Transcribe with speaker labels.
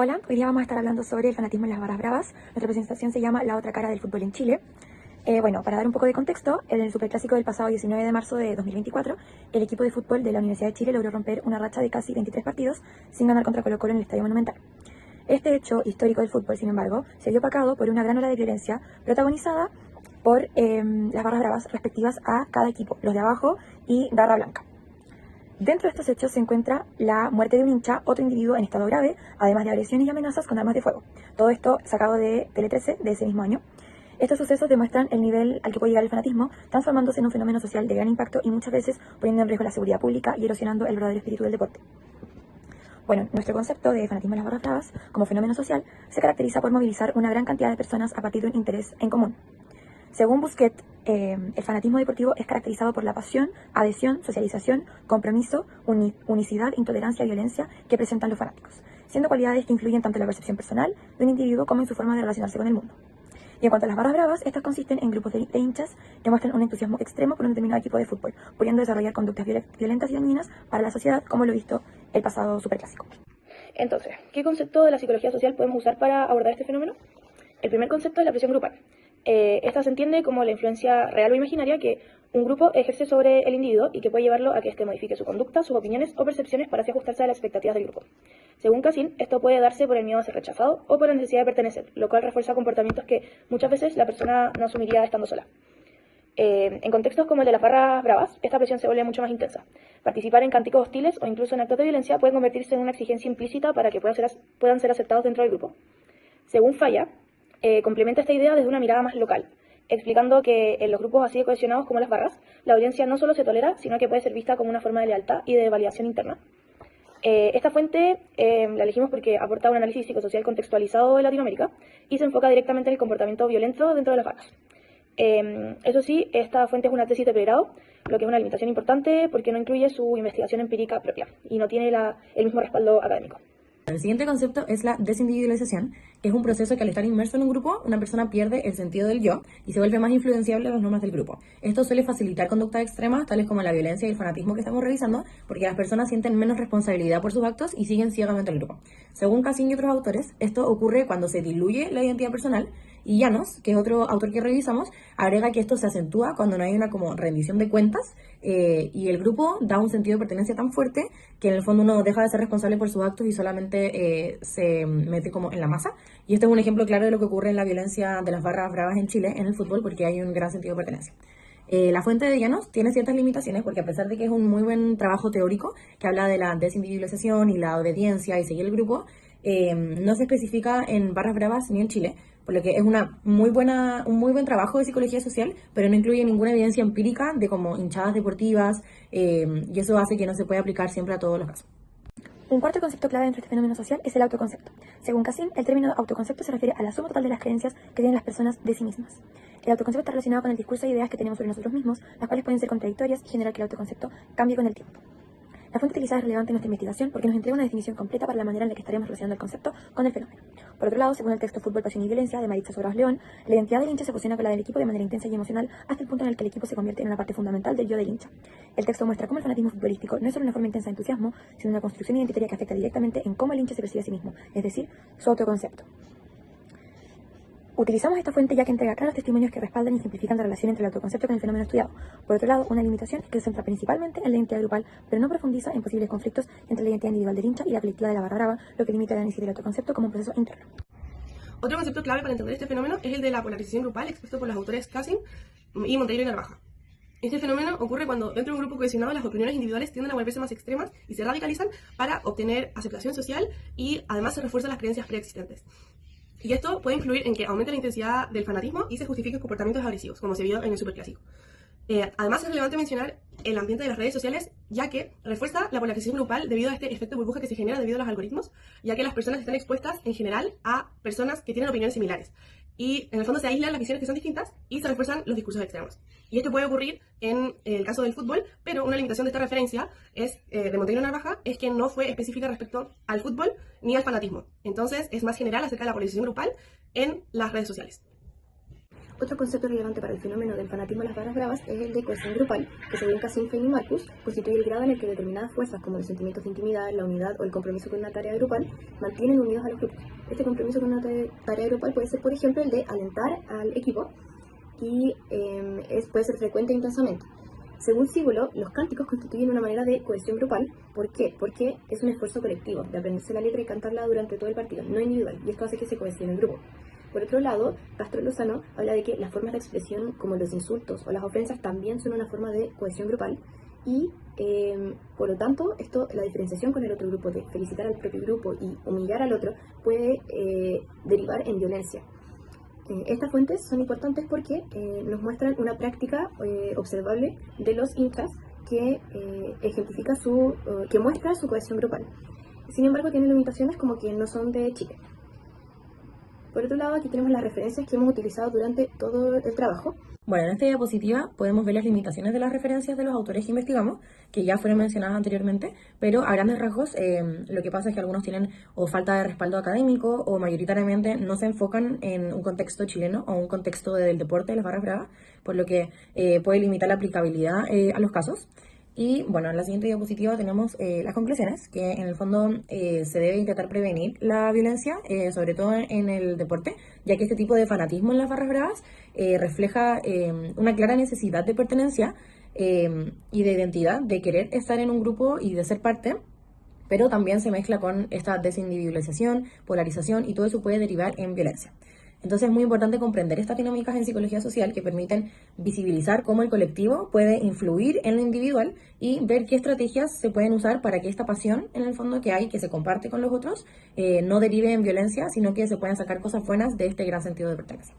Speaker 1: Hola, hoy día vamos a estar hablando sobre el fanatismo en las barras bravas. Nuestra presentación se llama La otra cara del fútbol en Chile. Para dar un poco de contexto, en el Superclásico del pasado 19 de marzo de 2024, el equipo de fútbol de la Universidad de Chile logró romper una racha de casi 23 partidos sin ganar contra Colo-Colo en el Estadio Monumental. Este hecho histórico del fútbol, sin embargo, se vio opacado por una gran ola de violencia protagonizada por las barras bravas respectivas a cada equipo, los de abajo y Garra Blanca. Dentro de estos hechos se encuentra la muerte de un hincha, otro individuo en estado grave, además de agresiones y amenazas con armas de fuego. Todo esto sacado de Tele 13 de ese mismo año. Estos sucesos demuestran el nivel al que puede llegar el fanatismo, transformándose en un fenómeno social de gran impacto y muchas veces poniendo en riesgo la seguridad pública y erosionando el verdadero espíritu del deporte. Bueno, nuestro concepto de fanatismo en las barras bravas, como fenómeno social, se caracteriza por movilizar una gran cantidad de personas a partir de un interés en común. Según Busquet, el fanatismo deportivo es caracterizado por la pasión, adhesión, socialización, compromiso, unicidad, intolerancia y violencia que presentan los fanáticos, siendo cualidades que influyen tanto en la percepción personal de un individuo como en su forma de relacionarse con el mundo. Y en cuanto a las barras bravas, estas consisten en grupos de hinchas que muestran un entusiasmo extremo por un determinado equipo de fútbol, pudiendo desarrollar conductas violentas y dañinas para la sociedad, como lo visto el pasado Superclásico.
Speaker 2: Entonces, ¿qué concepto de la psicología social podemos usar para abordar este fenómeno? El primer concepto es la presión grupal. Esta se entiende como la influencia real o imaginaria que un grupo ejerce sobre el individuo y que puede llevarlo a que éste modifique su conducta, sus opiniones o percepciones para así ajustarse a las expectativas del grupo. Según Cassin, esto puede darse por el miedo a ser rechazado o por la necesidad de pertenecer, lo cual refuerza comportamientos que muchas veces la persona no asumiría estando sola. En contextos como el de las barras bravas, esta presión se vuelve mucho más intensa. Participar en cánticos hostiles o incluso en actos de violencia puede convertirse en una exigencia implícita para que puedan ser aceptados dentro del grupo. Según Falla, complementa esta idea desde una mirada más local, explicando que en los grupos así de cohesionados como las barras, la violencia no solo se tolera, sino que puede ser vista como una forma de lealtad y de validación interna. Esta fuente la elegimos porque aporta un análisis psicosocial contextualizado de Latinoamérica y se enfoca directamente en el comportamiento violento dentro de las barras. Eso sí, esta fuente es una tesis de pregrado, lo que es una limitación importante porque no incluye su investigación empírica propia y no tiene el mismo respaldo académico.
Speaker 3: El siguiente concepto es la desindividualización, que es un proceso que al estar inmerso en un grupo, una persona pierde el sentido del yo y se vuelve más influenciable a las normas del grupo. Esto suele facilitar conductas extremas, tales como la violencia y el fanatismo que estamos revisando, porque las personas sienten menos responsabilidad por sus actos y siguen ciegamente al grupo. Según Cassin y otros autores, esto ocurre cuando se diluye la identidad personal, y Llanos, que es otro autor que revisamos, agrega que esto se acentúa cuando no hay una como rendición de cuentas y el grupo da un sentido de pertenencia tan fuerte que en el fondo uno deja de ser responsable por sus actos y solamente se mete como en la masa. Y este es un ejemplo claro de lo que ocurre en la violencia de las barras bravas en Chile, en el fútbol, porque hay un gran sentido de pertenencia. La fuente de Llanos tiene ciertas limitaciones porque a pesar de que es un muy buen trabajo teórico que habla de la desindividualización y la obediencia y seguir el grupo, no se especifica en barras bravas ni en Chile, por lo que es un muy buen trabajo de psicología social, pero no incluye ninguna evidencia empírica de como hinchadas deportivas, y eso hace que no se pueda aplicar siempre a todos los casos.
Speaker 1: Un cuarto concepto clave dentro de este fenómeno social es el autoconcepto. Según Cassin, el término autoconcepto se refiere a la suma total de las creencias que tienen las personas de sí mismas. El autoconcepto está relacionado con el discurso de ideas que tenemos sobre nosotros mismos, las cuales pueden ser contradictorias y generar que el autoconcepto cambie con el tiempo. La fuente utilizada es relevante en nuestra investigación porque nos entrega una definición completa para la manera en la que estaremos relacionando el concepto con el fenómeno. Por otro lado, según el texto Fútbol, Pasión y Violencia de Maritza Sobraos León, la identidad del hincha se fusiona con la del equipo de manera intensa y emocional hasta el punto en el que el equipo se convierte en una parte fundamental del yo del hincha. El texto muestra cómo el fanatismo futbolístico no es solo una forma intensa de entusiasmo, sino una construcción identitaria que afecta directamente en cómo el hincha se percibe a sí mismo, es decir, su autoconcepto. Utilizamos esta fuente ya que entrega claros testimonios que respaldan y simplifican la relación entre el autoconcepto con el fenómeno estudiado. Por otro lado, una limitación es que se centra principalmente en la identidad grupal, pero no profundiza en posibles conflictos entre la identidad individual del hincha y la colectiva de la barra brava, lo que limita el análisis del autoconcepto como un proceso interno.
Speaker 4: Otro concepto clave para entender este fenómeno es el de la polarización grupal expuesto por los autores Cassin y Monteiro y Narvaja. Este fenómeno ocurre cuando dentro de un grupo cohesionado las opiniones individuales tienden a volverse más extremas y se radicalizan para obtener aceptación social y además se refuerzan las creencias preexistentes. Y esto puede influir en que aumente la intensidad del fanatismo y se justifiquen comportamientos agresivos, como se vio en el Superclásico. Además es relevante mencionar el ambiente de las redes sociales, ya que refuerza la polarización grupal debido a este efecto burbuja que se genera debido a los algoritmos, ya que las personas están expuestas en general a personas que tienen opiniones similares. Y en el fondo se aíslan las visiones que son distintas y se refuerzan los discursos extremos. Y esto puede ocurrir en el caso del fútbol, pero una limitación de esta referencia es, de Monteiro Narvaja, es que no fue específica respecto al fútbol ni al fanatismo. Entonces es más general acerca de la polarización grupal en las redes sociales.
Speaker 5: Otro concepto relevante para el fenómeno del fanatismo de las barras bravas es el de cohesión grupal, que según Cassin, Fein y Marcus, constituye el grado en el que determinadas fuerzas, como los sentimientos de intimidad, la unidad o el compromiso con una tarea grupal, mantienen unidos a los grupos. Este compromiso con una tarea grupal puede ser, por ejemplo, el de alentar al equipo y puede ser frecuente e intensamente. Según Cíbulo, los cánticos constituyen una manera de cohesión grupal. ¿Por qué? Porque es un esfuerzo colectivo de aprenderse la letra y cantarla durante todo el partido, no individual, y esto hace que se cohesione el grupo. Por otro lado, Castro Lozano habla de que las formas de expresión como los insultos o las ofensas también son una forma de cohesión grupal y por lo tanto la diferenciación con el otro grupo de felicitar al propio grupo y humillar al otro puede derivar en violencia. Estas fuentes son importantes porque nos muestran una práctica observable de los hinchas que ejemplifica que muestra su cohesión grupal. Sin embargo, tienen limitaciones como que no son de Chile. Por otro lado, aquí tenemos las referencias que hemos utilizado durante todo el trabajo.
Speaker 3: Bueno, en esta diapositiva podemos ver las limitaciones de las referencias de los autores que investigamos, que ya fueron mencionadas anteriormente, pero a grandes rasgos lo que pasa es que algunos tienen o falta de respaldo académico o mayoritariamente no se enfocan en un contexto chileno o un contexto del deporte de las barras bravas, por lo que puede limitar la aplicabilidad a los casos. Y bueno, en la siguiente diapositiva tenemos las conclusiones, que en el fondo se debe intentar prevenir la violencia, sobre todo en el deporte, ya que este tipo de fanatismo en las barras bravas refleja una clara necesidad de pertenencia y de identidad, de querer estar en un grupo y de ser parte, pero también se mezcla con esta desindividualización, polarización y todo eso puede derivar en violencia. Entonces es muy importante comprender estas dinámicas en psicología social que permiten visibilizar cómo el colectivo puede influir en lo individual y ver qué estrategias se pueden usar para que esta pasión, en el fondo, que hay, que se comparte con los otros, no derive en violencia, sino que se puedan sacar cosas buenas de este gran sentido de pertenencia.